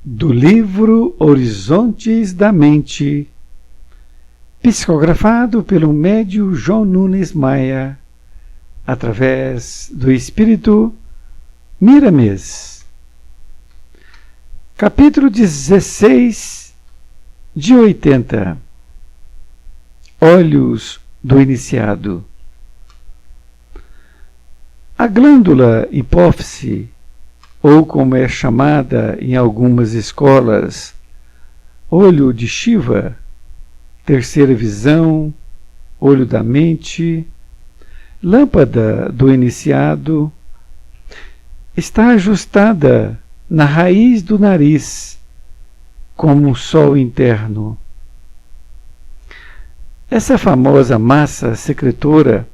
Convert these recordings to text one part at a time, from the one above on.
Do livro Horizontes da Mente, psicografado pelo médium João Nunes Maia, através do Espírito Miramês. Capítulo 16, de 80. Olhos do Iniciado. A glândula hipófise, ou como é chamada em algumas escolas, olho de Shiva, terceira visão, olho da mente, lâmpada do iniciado, está ajustada na raiz do nariz, como um sol interno. Essa famosa massa secretora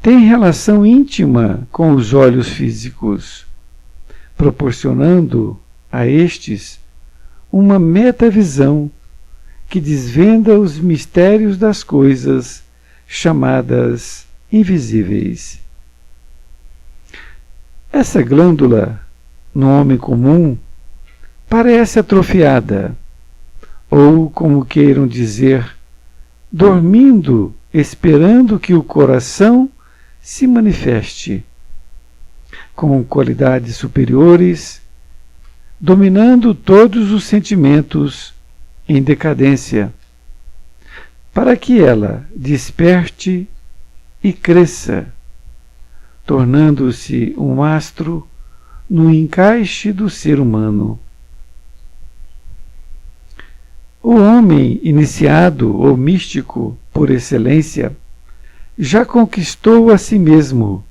tem relação íntima com os olhos físicos, proporcionando a estes uma metavisão que desvenda os mistérios das coisas chamadas invisíveis. Essa glândula, no homem comum, parece atrofiada, ou, como queiram dizer, dormindo, esperando que o coração se manifeste, com qualidades superiores, dominando todos os sentimentos em decadência, para que ela desperte e cresça, tornando-se um astro no encaixe do ser humano. O homem iniciado ou místico por excelência já conquistou a si mesmo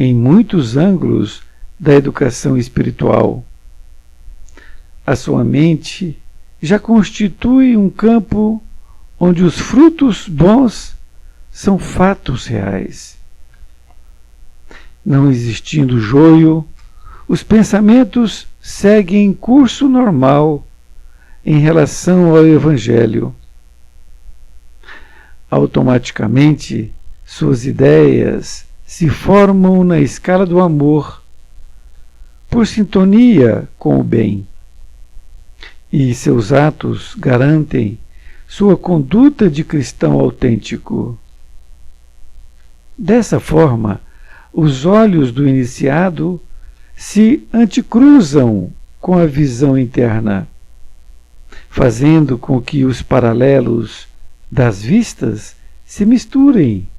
em muitos ângulos da educação espiritual. A sua mente já constitui um campo onde os frutos bons são fatos reais. Não existindo joio, os pensamentos seguem curso normal em relação ao Evangelho. Automaticamente, suas ideias se formam na escala do amor, por sintonia com o bem, e seus atos garantem sua conduta de cristão autêntico. Dessa forma, os olhos do iniciado se anticruzam com a visão interna, fazendo com que os paralelos das vistas se misturem,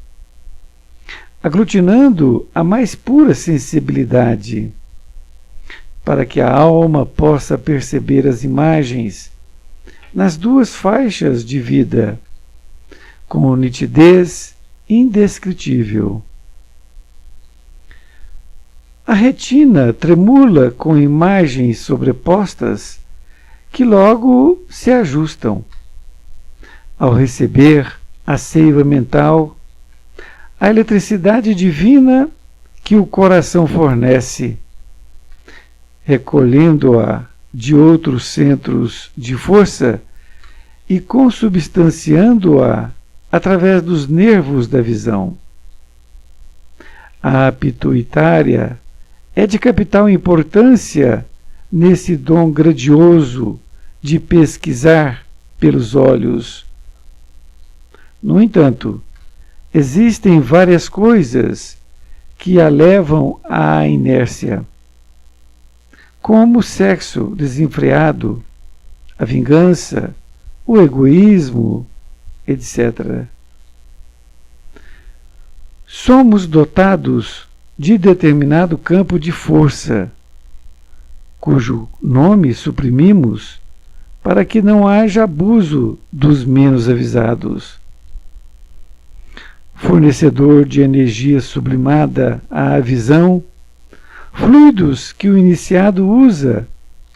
aglutinando a mais pura sensibilidade, para que a alma possa perceber as imagens nas duas faixas de vida, com nitidez indescritível. A retina tremula com imagens sobrepostas que logo se ajustam. Ao receber a seiva mental, a eletricidade divina que o coração fornece, recolhendo-a de outros centros de força e consubstanciando-a através dos nervos da visão. A pituitária é de capital importância nesse dom grandioso de pesquisar pelos olhos. No entanto, existem várias coisas que a levam à inércia, como o sexo desenfreado, a vingança, o egoísmo, etc. Somos dotados de determinado campo de força, cujo nome suprimimos para que não haja abuso dos menos avisados. Fornecedor de energia sublimada à visão, fluidos que o iniciado usa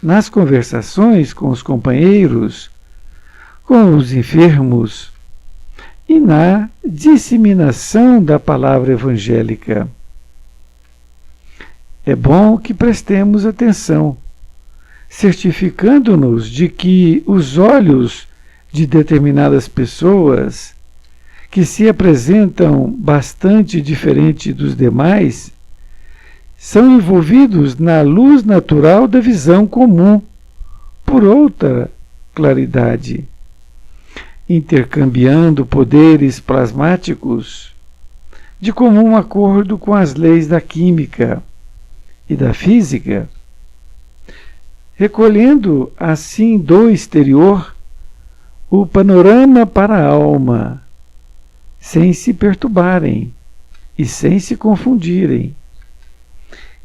nas conversações com os companheiros, com os enfermos e na disseminação da palavra evangélica. É bom que prestemos atenção, certificando-nos de que os olhos de determinadas pessoas que se apresentam bastante diferente dos demais, são envolvidos na luz natural da visão comum, por outra claridade, intercambiando poderes plasmáticos de comum acordo com as leis da química e da física, recolhendo assim do exterior o panorama para a alma, sem se perturbarem e sem se confundirem,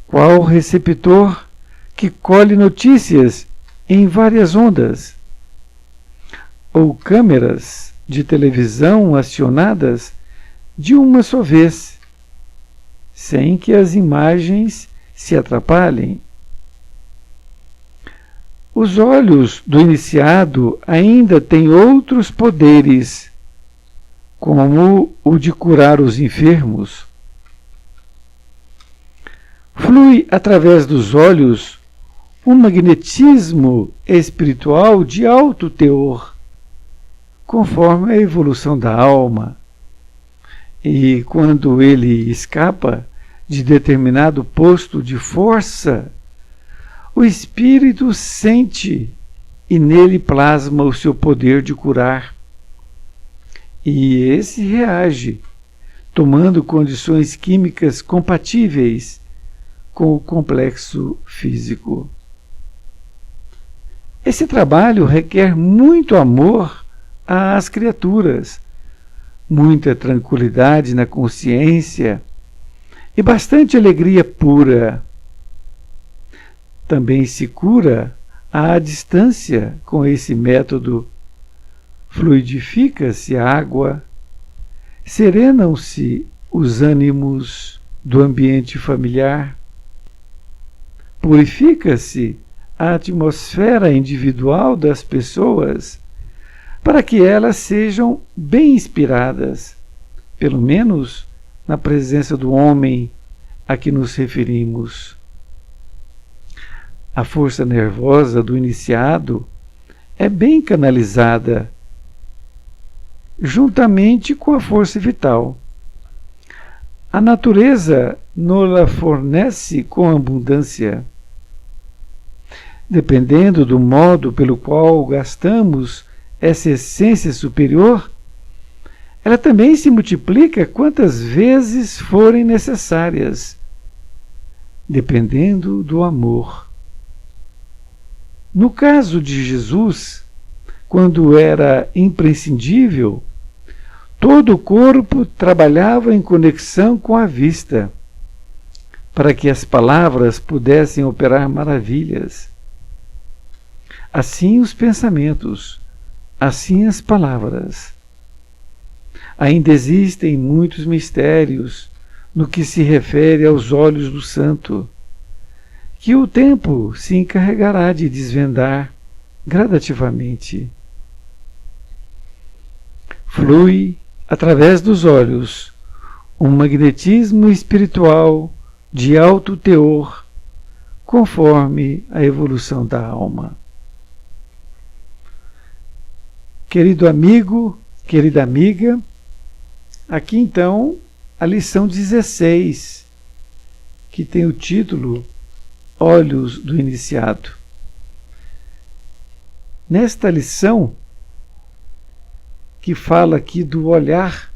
qual receptor que colhe notícias em várias ondas, ou câmeras de televisão acionadas de uma só vez, sem que as imagens se atrapalhem. Os olhos do iniciado ainda têm outros poderes, como o de curar os enfermos. Flui através dos olhos um magnetismo espiritual de alto teor, conforme a evolução da alma. E quando ele escapa de determinado posto de força, o espírito sente e nele plasma o seu poder de curar. E esse reage, tomando condições químicas compatíveis com o complexo físico. Esse trabalho requer muito amor às criaturas, muita tranquilidade na consciência e bastante alegria pura. Também se cura à distância com esse método. Fluidifica-se a água, serenam-se os ânimos do ambiente familiar, purifica-se a atmosfera individual das pessoas para que elas sejam bem inspiradas, pelo menos na presença do homem a que nos referimos. A força nervosa do iniciado é bem canalizada, juntamente com a força vital. A natureza nos-la fornece com abundância. Dependendo do modo pelo qual gastamos essa essência superior, ela também se multiplica quantas vezes forem necessárias, dependendo do amor. No caso de Jesus, quando era imprescindível, todo o corpo trabalhava em conexão com a vista, para que as palavras pudessem operar maravilhas. Assim os pensamentos, assim as palavras. Ainda existem muitos mistérios no que se refere aos olhos do santo, que o tempo se encarregará de desvendar gradativamente. Flui através dos olhos um magnetismo espiritual de alto teor, conforme a evolução da alma. Querido amigo, querida amiga, aqui então a lição 16, que tem o título Olhos do Iniciado. Nesta lição, que fala aqui do olhar,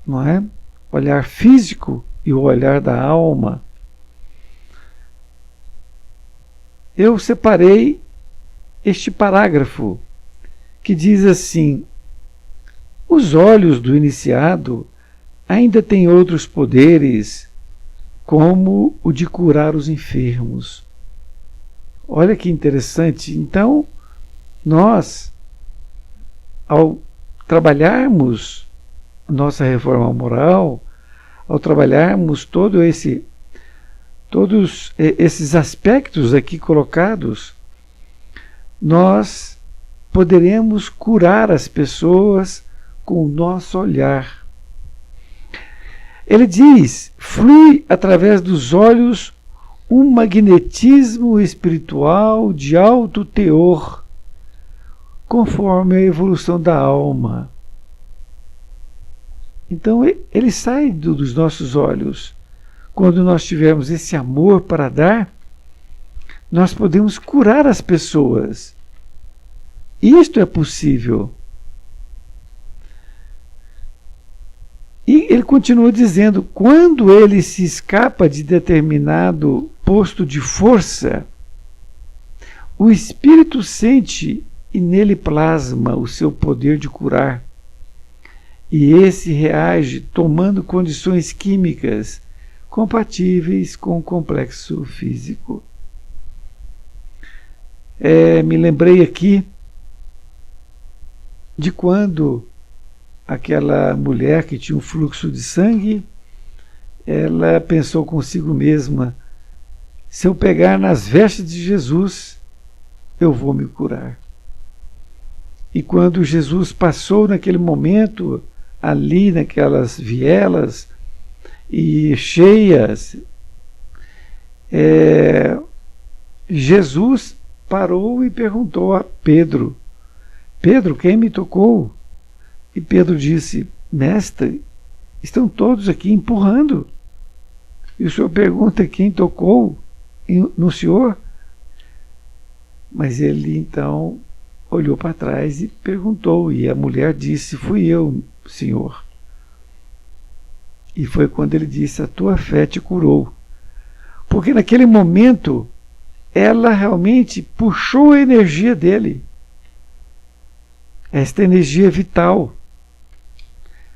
não é? O olhar físico e o olhar da alma, eu separei este parágrafo que diz assim: os olhos do iniciado ainda têm outros poderes, como o de curar os enfermos. Olha que interessante. Então, nós, ao trabalharmos nossa reforma moral, ao trabalharmos todos esses aspectos aqui colocados, nós poderemos curar as pessoas com o nosso olhar. Ele diz: flui através dos olhos um magnetismo espiritual de alto teor, conforme a evolução da alma. Então ele sai dos nossos olhos. Quando nós tivermos esse amor para dar, nós podemos curar as pessoas Isto é possível. E ele continua dizendo, quando ele se escapa de determinado posto de força, o Espírito sente e nele plasma o seu poder de curar. E esse reage tomando condições químicas compatíveis com o complexo físico. Me lembrei aqui de quando aquela mulher que tinha um fluxo de sangue, ela pensou consigo mesma, se eu pegar nas vestes de Jesus, eu vou me curar. E quando Jesus passou naquele momento, ali naquelas vielas e cheias, Jesus parou e perguntou a Pedro, Pedro, quem me tocou? E Pedro disse, mestre, estão todos aqui empurrando. E o senhor pergunta quem tocou no senhor? Mas ele então olhou para trás e perguntou, e a mulher disse, fui eu, Senhor. E foi quando ele disse, a tua fé te curou. Porque naquele momento, ela realmente puxou a energia dele. Esta energia vital.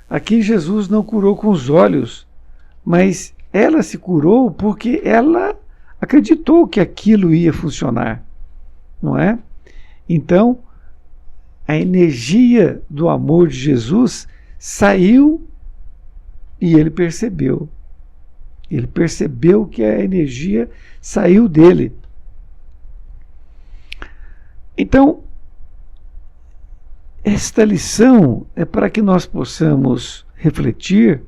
Aqui Jesus não curou com os olhos, mas ela se curou porque ela acreditou que aquilo ia funcionar, não é? Então, a energia do amor de Jesus saiu e ele percebeu. Ele percebeu que a energia saiu dele. Então, esta lição é para que nós possamos refletir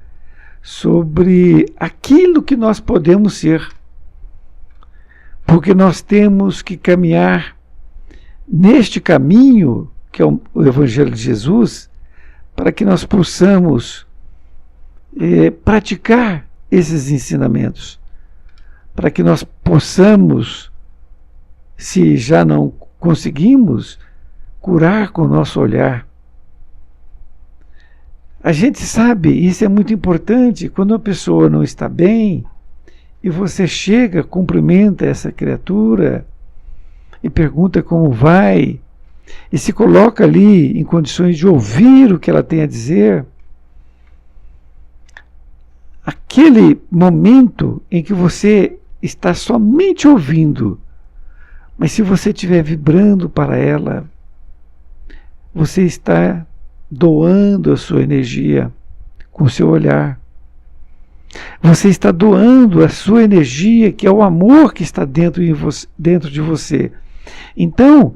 sobre aquilo que nós podemos ser. Porque nós temos que caminhar neste caminho, que é o Evangelho de Jesus, para que nós possamos praticar esses ensinamentos, para que nós possamos, se já não conseguimos, curar com o nosso olhar. A gente sabe, isso é muito importante, quando uma pessoa não está bem, e você chega, cumprimenta essa criatura, e pergunta como vai, e se coloca ali em condições de ouvir o que ela tem a dizer, aquele momento em que você está somente ouvindo, mas se você estiver vibrando para ela, você está doando a sua energia com o seu olhar. Você está doando a sua energia, que é o amor que está dentro de você. Então,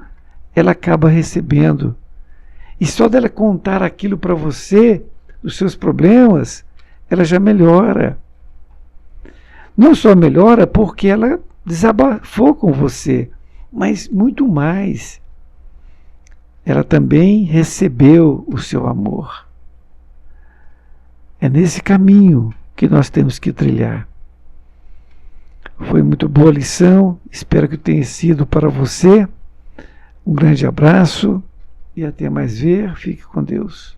ela acaba recebendo. E só dela contar aquilo para você, os seus problemas, ela já melhora. Não só melhora porque ela desabafou com você, mas muito mais. Ela também recebeu o seu amor. É nesse caminho que nós temos que trilhar. Foi muito boa a lição, espero que tenha sido para você. Um grande abraço e até mais ver. Fique com Deus.